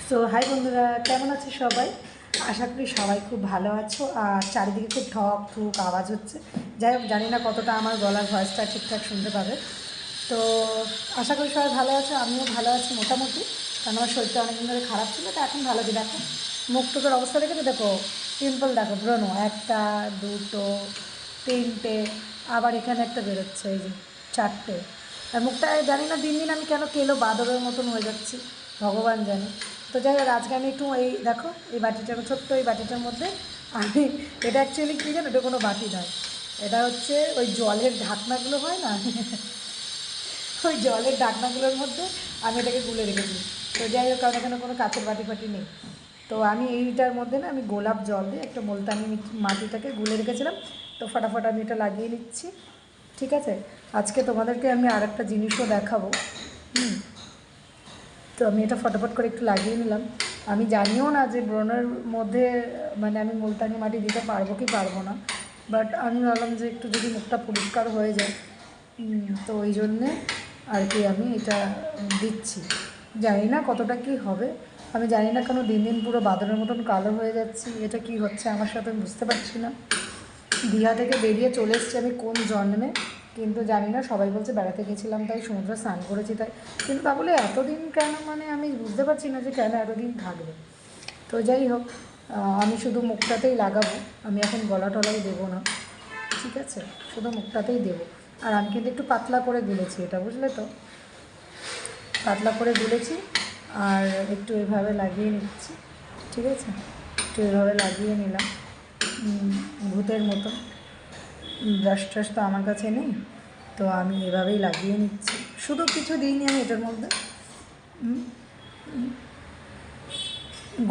So high বন্ধুরা, কেমন আছো সবাই? আশা করি সবাই খুব ভালো আছো। আর চারিদিকে খুব ঠক ঠুক আওয়াজ হচ্ছে। যাই হোক, জানি না কতটা আমার গলার ভয়েসটা ঠিকঠাক শুনতে পাবে। তো আশা করি সবাই ভালো আছো, আমিও ভালো আছি মোটামুটি। কারণ আমার শরীরটা অনেকদিন ধরে খারাপ ছিল, তো এখন ভালো আছি। দেখো মুখ টুকের অবস্থা দেখে দেখো, পিম্পল দেখো, ব্রণ একটা দুটো তিনটে, আবার এখানে একটা বেরোচ্ছে, এই যে চারটে। আর মুখটা জানি না দিন দিন আমি কেন কেলো বাদরের মতন হয়ে যাচ্ছি, ভগবান জানে। তো যাই হোক, আজকে আমি একটু এই দেখো, এই বাটিটার ছোট্ট এই বাটিটার মধ্যে আমি, এটা অ্যাকচুয়ালি কী জানো, এটা কোনো বাটি নয়, এটা হচ্ছে ওই জলের ঢাকনাগুলো হয় না, ওই জলের ঢাকনাগুলোর মধ্যে আমি এটাকে গুলে রেখেছি। তো যাই হোক, কারণ এখানে কোনো কাঁচের বাটি ফাটি নেই। তো আমি এইটার মধ্যে না, আমি গোলাপ জল দিয়ে একটা মুলতানি মাটিটাকে গুলে রেখেছিলাম। তো ফটাফট আমি এটা লাগিয়ে নিচ্ছি, ঠিক আছে? আজকে তোমাদেরকে আমি আর একটা জিনিসও দেখাবো। তো আমি এটা ফটাফট করে একটু লাগিয়ে নিলাম। আমি জানিও না যে ব্রণের মধ্যে মানে আমি মুলতানি মাটি দিতে পারবো কি পারবো না, বাট আমি ভাবলাম যে একটু যদি মুখটা পরিষ্কার হয়ে যায়, তো ওই জন্যে আর কি আমি এটা দিচ্ছি। জানি না কতটা কি হবে, আমি জানি না কেন দিন দিন পুরো বাদরের মতন কালো হয়ে যাচ্ছি। এটা কি হচ্ছে আমার সাথে আমি বুঝতে পারছি না। দীঘা থেকে বেরিয়ে চলে এসেছি আমি কোন জন্মে, কিন্তু জানি না। সবাই বলছে বেড়াতে গেছিলাম তাই, সমুদ্রে স্নান করেছি তাই, কিন্তু তা বলে এতদিন কেন, মানে আমি বুঝতে পারছি না যে কেন এতদিন থাকবে। তো যাই হোক, আমি শুধু মুখটাতেই লাগাবো, আমি এখন গলা টলাই দেবো না, ঠিক আছে? শুধু মুখটাতেই দেবো। আর আমি কিন্তু একটু পাতলা করে গুলেছি এটা, বুঝলে তো? পাতলা করে গুলেছি আর একটু এভাবে লাগিয়ে নিচ্ছি, ঠিক আছে? একটু এভাবে লাগিয়ে নিলাম ভূতের মতো। ব্রাশ ট্রাশ তো আমার কাছে নেই, তো আমি এভাবেই লাগিয়ে নিচ্ছি। শুধু কিছু দিইনি আমি এটার মধ্যে,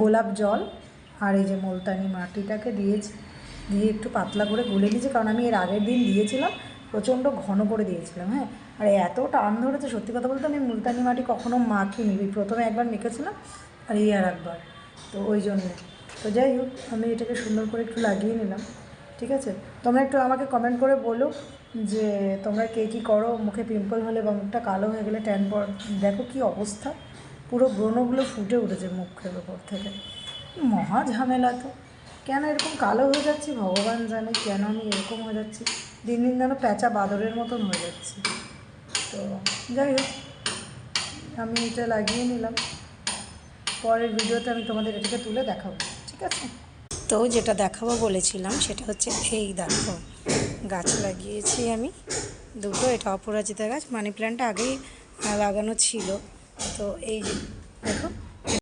গোলাপ জল আর এই যে মুলতানি মাটিটাকে দিয়েছি, দিয়ে একটু পাতলা করে গুলে নিয়েছি। কারণ আমি এর আগের দিন দিয়েছিলাম, প্রচণ্ড ঘন করে দিয়েছিলাম, হ্যাঁ। আর এত টান ধরেছে, সত্যি কথা বলতে আমি মুলতানি মাটি কখনো মাখিনি, প্রথমে একবার মেখেছিলাম আর এই আর একবার, তো ওই জন্যে। তো যাই হোক, আমি এটাকে সুন্দর করে একটু লাগিয়ে নিলাম, ঠিক আছে? তোমরা একটু আমাকে কমেন্ট করে বলো যে তোমরা কে কী করো মুখে পিম্পল হলে বা মুখটা কালো হয়ে গেলে, ট্যান পর। দেখো কী অবস্থা, পুরো ব্রণগুলো ফুটে উঠেছে মুখের ওপর থেকে। মহা ঝামেলা তো। কেন এরকম কালো হয়ে যাচ্ছি ভগবান জানে, কেন আমি এরকম হয়ে যাচ্ছি। দিন দিন যেন প্যাঁচা বাদরের মতন হয়ে যাচ্ছি। তো যাই হোক, আমি এটা লাগিয়ে নিলাম। পরের ভিডিওতে আমি তোমাদের এটাকে তুলে দেখাবো, ঠিক আছে? তো যেটা দেখাবো বলেছিলাম সেটা হচ্ছে এই দেখো, গাছ লাগিয়েছি আমি দুটো। এটা অপরাজিতা গাছ, মানি প্ল্যান্টটা আগেই লাগানো ছিল। তো এই যে দেখো,